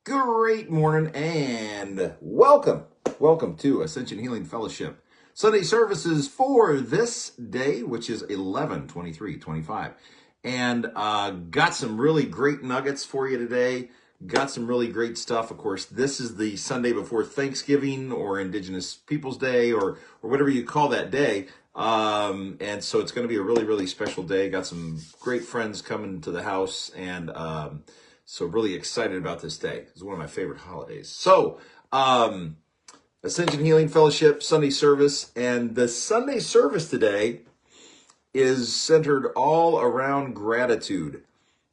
Great morning and welcome to Ascension Healing Fellowship Sunday services for this day, which is 11/23/25. And got some really great nuggets for you today. Got some really great stuff. Of course, this is the Sunday before Thanksgiving or Indigenous Peoples Day or whatever you call that day. And so it's going to be a really, really special day. Got some great friends coming to the house, and so really excited about this day. It's one of my favorite holidays. So Ascension Healing Fellowship Sunday service, and the Sunday service today is centered all around gratitude.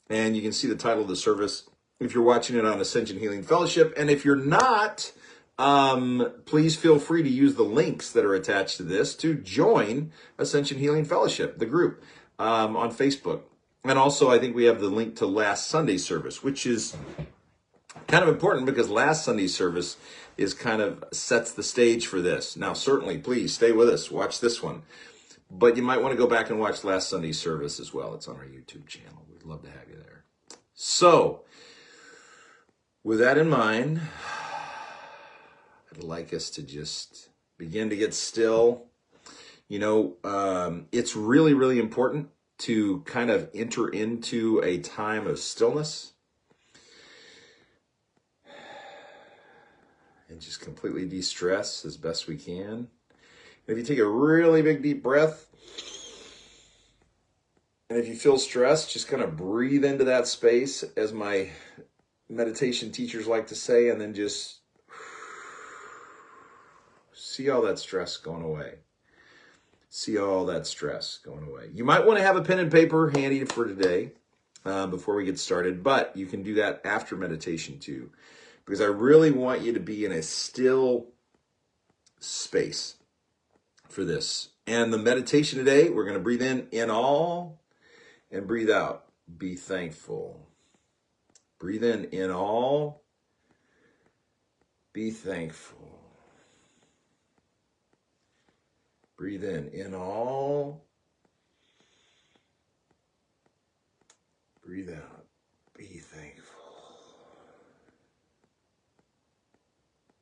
And you can see the title of the service if you're watching it on Ascension Healing Fellowship. And if you're not, please feel free to use the links that are attached to this to join Ascension Healing Fellowship, the group, on Facebook. And also, I think we have the link to last Sunday's service, which is kind of important because last Sunday's service is kind of sets the stage for this. Now, certainly, please stay with us. Watch this one. But you might want to go back and watch last Sunday's service as well. It's on our YouTube channel. We'd love to have you there. So, with that in mind, I'd like us to just begin to get still. You know, it's really, really important to kind of enter into a time of stillness and just completely de-stress as best we can. And if you take a really big deep breath, and if you feel stressed, just kind of breathe into that space, as my meditation teachers like to say, and then just see all that stress going away. See all that stress going away. You might want to have a pen and paper handy for today before we get started, but you can do that after meditation too, because I really want you to be in a still space for this. And the meditation today, we're going to breathe in all, and breathe out. Be thankful. Breathe in all. Be thankful. Breathe in all. Breathe out. Be thankful.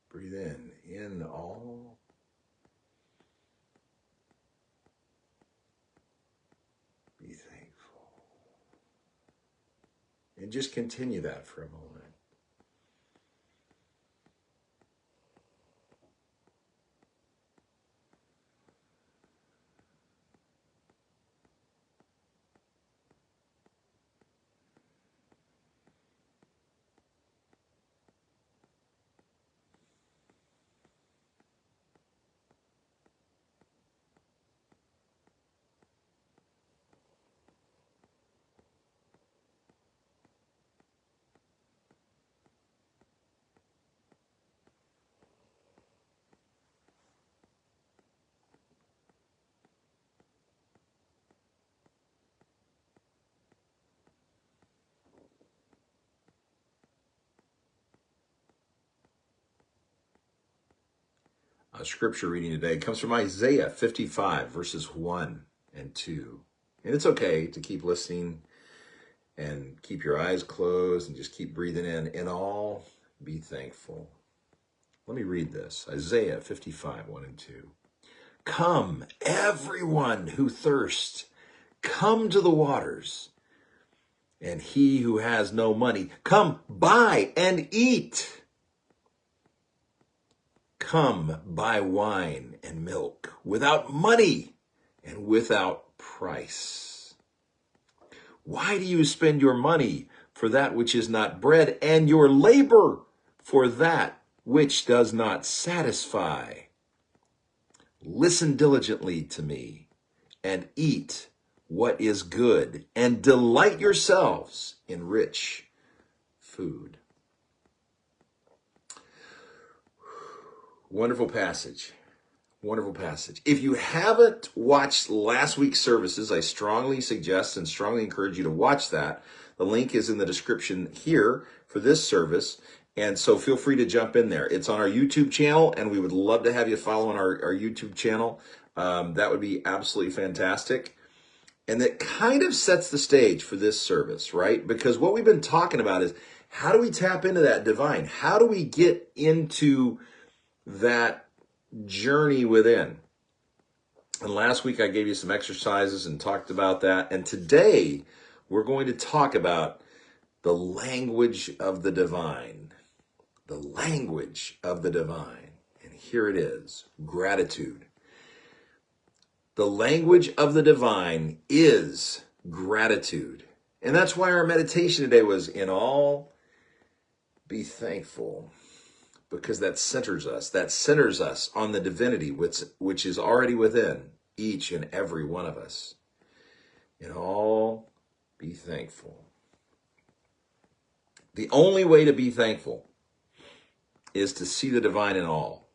Breathe in all. Be thankful. And just continue that for a moment. Our scripture reading today comes from Isaiah 55, verses 1 and 2. And it's okay to keep listening and keep your eyes closed and just keep breathing in all. Be thankful. Let me read this. Isaiah 55, 1 and 2. Come, everyone who thirsts, come to the waters. And he who has no money, come buy and eat. Come buy wine and milk without money and without price. Why do you spend your money for that which is not bread, and your labor for that which does not satisfy? Listen diligently to me and eat what is good, and delight yourselves in rich food. Wonderful passage. Wonderful passage. If you haven't watched last week's services, I strongly suggest and strongly encourage you to watch that. The link is in the description here for this service. And so feel free to jump in there. It's on our YouTube channel, and we would love to have you following our YouTube channel. That would be absolutely fantastic. And that kind of sets the stage for this service, right? Because what we've been talking about is How do we tap into that divine? How do we get into that journey within? And last week I gave you some exercises and talked about that. And today we're going to talk about the language of the divine. The language of the divine. And here it is, gratitude. The language of the divine is gratitude. And that's why our meditation today was in all, be thankful. Because that centers us. That centers us on the divinity which is already within each and every one of us. In all, be thankful. The only way to be thankful is to see the divine in all.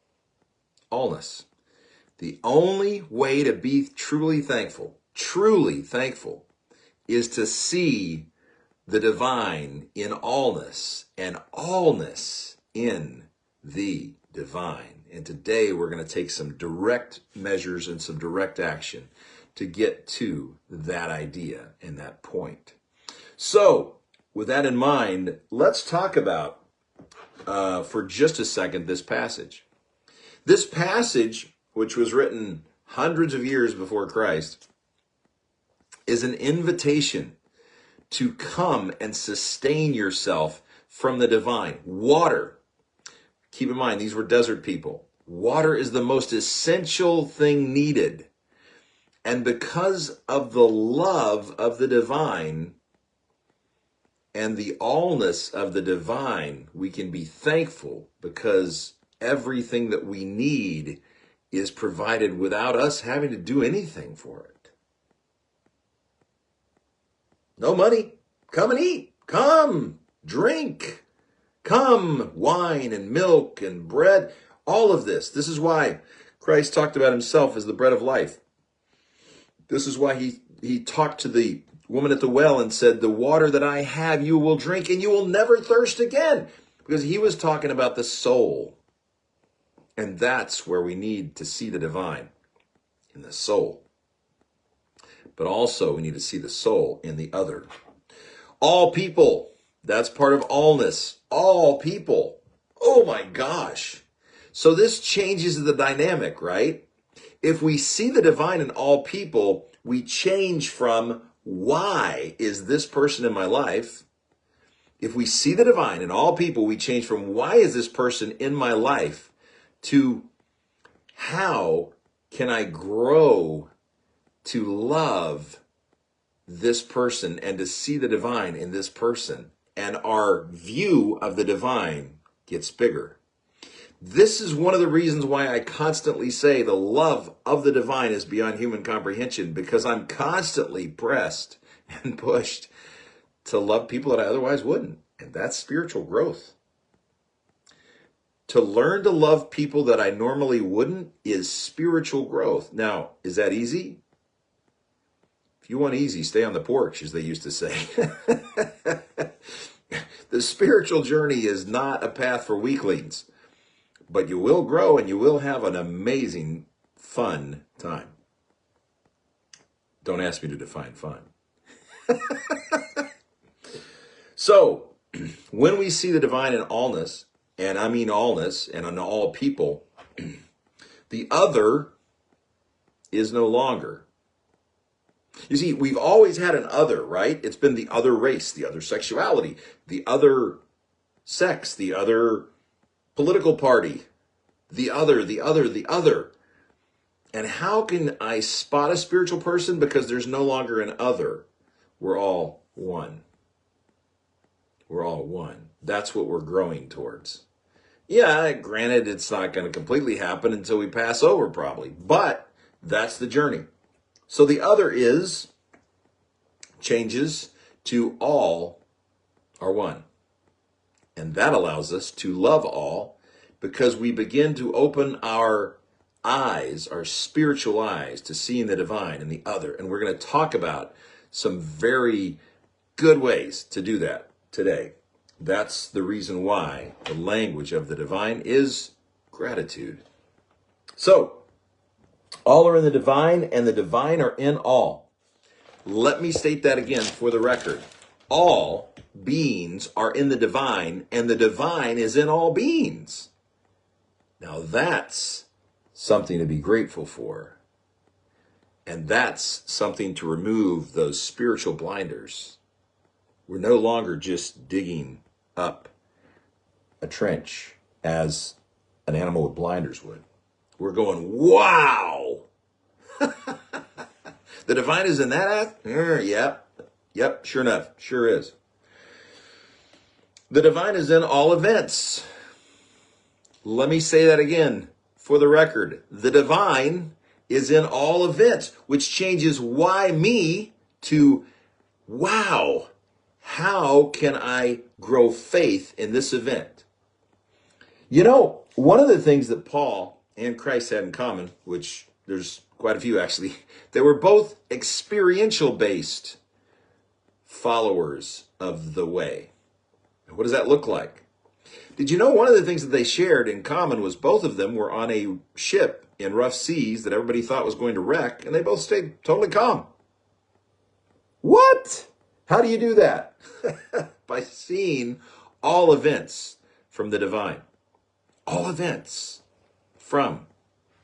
Allness. The only way to be truly thankful, is to see the divine in allness and allness in the divine. And today we're going to take some direct measures and some direct action to get to that idea and that point. So, with that in mind, let's talk about, for just a second, this passage. This passage, which was written hundreds of years before Christ, is an invitation to come and sustain yourself from the divine. Water. Keep in mind, these were desert people. Water is the most essential thing needed. And because of the love of the divine and the allness of the divine, we can be thankful because everything that we need is provided without us having to do anything for it. No money. Come and eat. Come, drink. Come, wine and milk and bread. All of this. This is why Christ talked about himself as the bread of life. This is why he talked to the woman at the well and said, the water that I have you will drink and you will never thirst again. Because he was talking about the soul. And that's where we need to see the divine, in the soul. But also we need to see the soul in the other. All people, that's part of allness. All people. Oh my gosh. So this changes the dynamic, right? If we see the divine in all people, we change from why is this person in my life? If we see the divine in all people, we change from why is this person in my life to how can I grow to love this person and to see the divine in this person. And our view of the divine gets bigger. This is one of the reasons why I constantly say the love of the divine is beyond human comprehension, because I'm constantly pressed and pushed to love people that I otherwise wouldn't. And that's spiritual growth. To learn to love people that I normally wouldn't is spiritual growth. Now, is that easy? If you want easy, stay on the porch, as they used to say. The spiritual journey is not a path for weaklings, but you will grow and you will have an amazing, fun time. Don't ask me to define fun. So, when we see the divine in allness, and I mean allness, and in all people, the other is no longer. You see, we've always had an other, right? It's been the other race, the other sexuality, the other sex, the other political party, the other. And how can I spot a spiritual person? Because there's no longer an other. We're all one. We're all one. That's what we're growing towards. Yeah, granted, it's not going to completely happen until we pass over probably, but that's the journey. So the other changes to all are one. And that allows us to love all because we begin to open our eyes, our spiritual eyes, to seeing the divine and the other. And we're going to talk about some very good ways to do that today. That's the reason why the language of the divine is gratitude. So, all are in the divine, and the divine are in all. Let me state that again for the record. All beings are in the divine, and the divine is in all beings. Now that's something to be grateful for. And that's something to remove those spiritual blinders. We're no longer just digging up a trench as an animal with blinders would. We're going, wow! The divine is in that act? Yep, sure enough, sure is. The divine is in all events. Let me say that again for the record. The divine is in all events, which changes why me to wow. How can I grow faith in this event? You know, one of the things that Paul and Christ had in common, which there's quite a few actually, they were both experiential based followers of the way. What does that look like? Did you know one of the things that they shared in common was both of them were on a ship in rough seas that everybody thought was going to wreck, and they both stayed totally calm. What? How do you do that? By seeing all events from the divine. All events from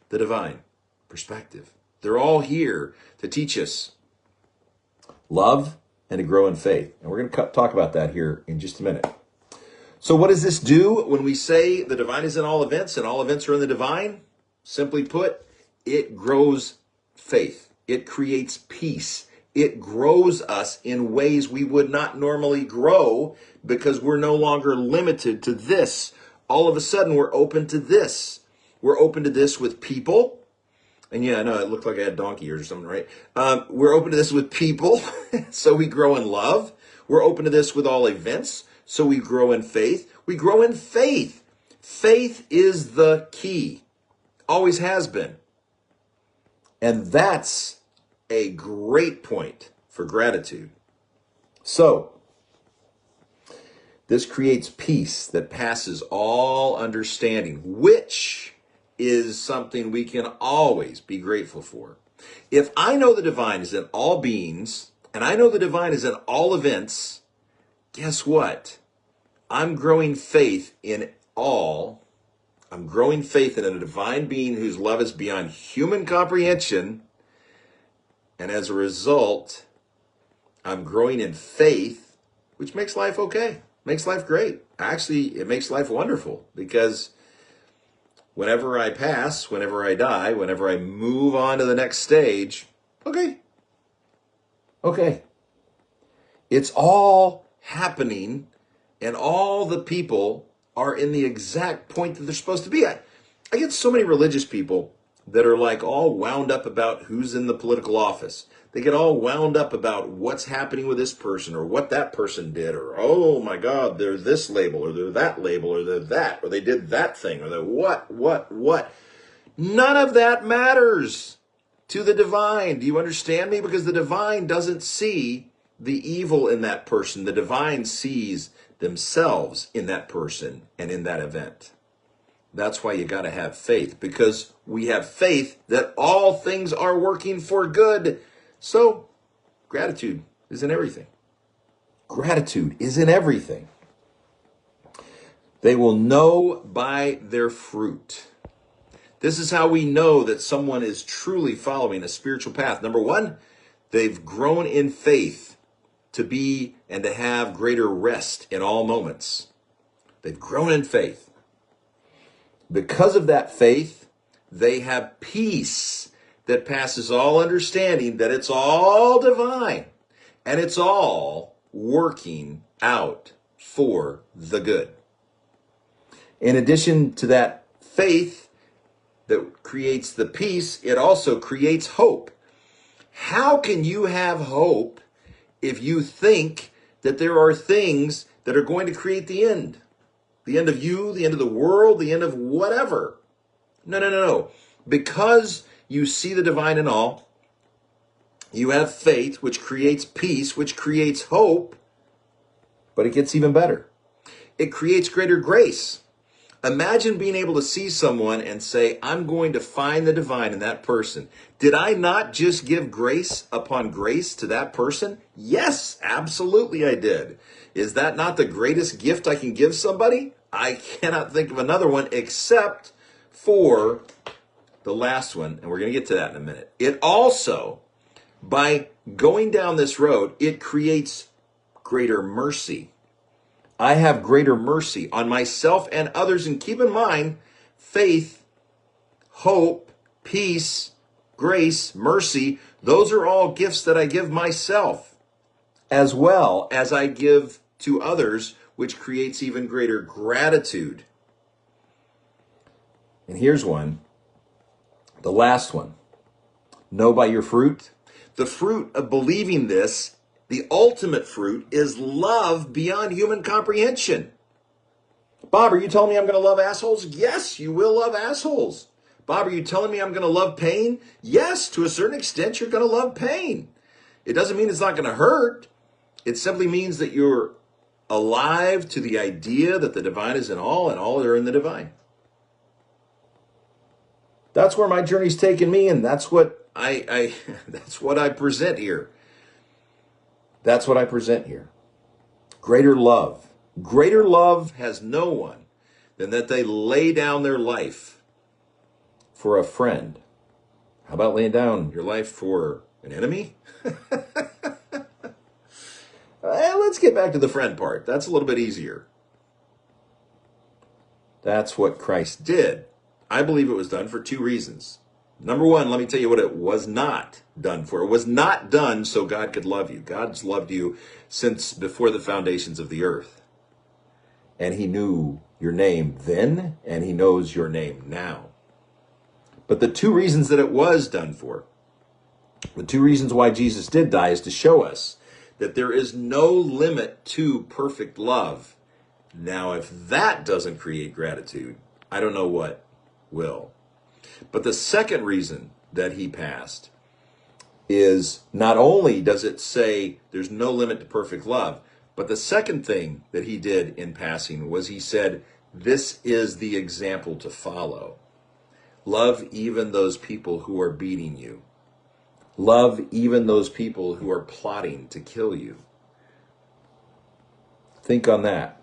the divine perspective. They're all here to teach us love and to grow in faith. And we're going to talk about that here in just a minute. So what does this do when we say the divine is in all events and all events are in the divine? Simply put, it grows faith. It creates peace. It grows us in ways we would not normally grow because we're no longer limited to this. All of a sudden, we're open to this. We're open to this with people. And yeah, I know it looked like I had donkey ears or something, right? We're open to this with people, so we grow in love. We're open to this with all events, so we grow in faith. We grow in faith. Faith is the key. Always has been. And that's a great point for gratitude. So, this creates peace that passes all understanding, which is something we can always be grateful for. If I know the divine is in all beings, and I know the divine is in all events, guess what? I'm growing faith in all. I'm growing faith in a divine being whose love is beyond human comprehension. And as a result, I'm growing in faith, which makes life okay, makes life great. Actually, it makes life wonderful because whenever I pass, whenever I die, whenever I move on to the next stage, okay. It's all happening and all the people are in the exact point that they're supposed to be at. I get so many religious people that are like all wound up about who's in the political office. They get all wound up about what's happening with this person or what that person did or, oh my God, they're this label or they're that label or they're that or they did that thing or they're what. None of that matters to the divine. Do you understand me? Because the divine doesn't see the evil in that person. The divine sees themselves in that person and in that event. That's why you got to have faith, because we have faith that all things are working for good. So gratitude is in everything. Gratitude is in everything. They will know by their fruit. This is how we know that someone is truly following a spiritual path. Number one, they've grown in faith to be and to have greater rest in all moments. They've grown in faith. Because of that faith, they have peace that passes all understanding, that it's all divine and it's all working out for the good. In addition to that faith that creates the peace, it also creates hope. How can you have hope if you think that there are things that are going to create the end? The end of you, the end of the world, the end of whatever. No. Because you see the divine in all, you have faith, which creates peace, which creates hope, but it gets even better. It creates greater grace. Imagine being able to see someone and say, I'm going to find the divine in that person. Did I not just give grace upon grace to that person? Yes, absolutely I did. Is that not the greatest gift I can give somebody? I cannot think of another one except for the last one, and we're going to get to that in a minute. It also, by going down this road, it creates greater mercy. I have greater mercy on myself and others. And keep in mind, faith, hope, peace, grace, mercy, those are all gifts that I give myself as well as I give to others, which creates even greater gratitude. And here's one, the last one. Know by your fruit. The fruit of believing this, the ultimate fruit, is love beyond human comprehension. Bob, are you telling me I'm going to love assholes? Yes, you will love assholes. Bob, are you telling me I'm going to love pain? Yes, to a certain extent, you're going to love pain. It doesn't mean it's not going to hurt. It simply means that you're alive to the idea that the divine is in all and all are in the divine. That's where my journey's taken me, and that's what that's what I present here. That's what I present here. Greater love. Greater love has no one than that they lay down their life for a friend. How about laying down your life for an enemy? Let's get back to the friend part. That's a little bit easier. That's what Christ did. I believe it was done for two reasons. Number one, let me tell you what it was not done for. It was not done so God could love you. God's loved you since before the foundations of the earth. And he knew your name then, and he knows your name now. But the two reasons that it was done for, the two reasons why Jesus did die, is to show us that there is no limit to perfect love. Now, if that doesn't create gratitude, I don't know what will. But the second reason that he passed is not only does it say there's no limit to perfect love, but the second thing that he did in passing was he said, this is the example to follow. Love even those people who are beating you. Love even those people who are plotting to kill you. Think on that.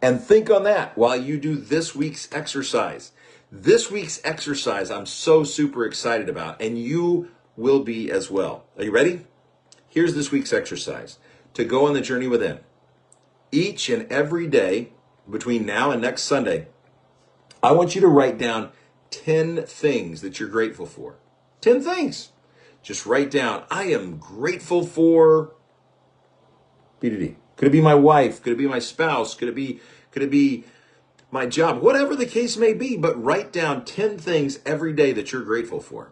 And think on that while you do this week's exercise. This week's exercise I'm so super excited about, and you will be as well. Are you ready? Here's this week's exercise to go on the journey within. Each and every day between now and next Sunday, I want you to write down 10 things that you're grateful for. 10 things. Just write down, I am grateful for B to D. Could it be my wife? Could it be my spouse? Could it be my job? Whatever the case may be, but write down 10 things every day that you're grateful for.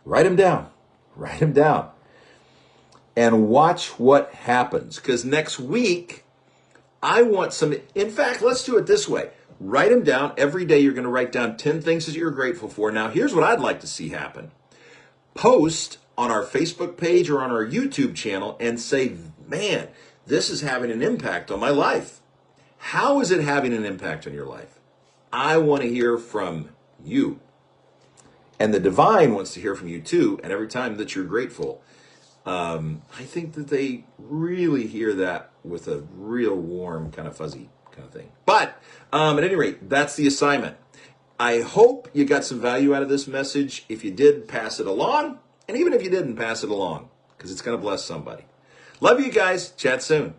Write them down. Write them down. And watch what happens. Because next week, I want some, in fact, let's do it this way. Write them down. Every day you're going to write down 10 things that you're grateful for. Now, here's what I'd like to see happen. Post on our Facebook page or on our YouTube channel and say, man, this is having an impact on my life. How is it having an impact on your life? I want to hear from you. And the divine wants to hear from you too. And every time that you're grateful, I think that they really hear that with a real warm, kind of fuzzy kind of thing. But at any rate, that's the assignment. I hope you got some value out of this message. If you did, pass it along. And even if you didn't, pass it along, because it's going to bless somebody. Love you guys. Chat soon.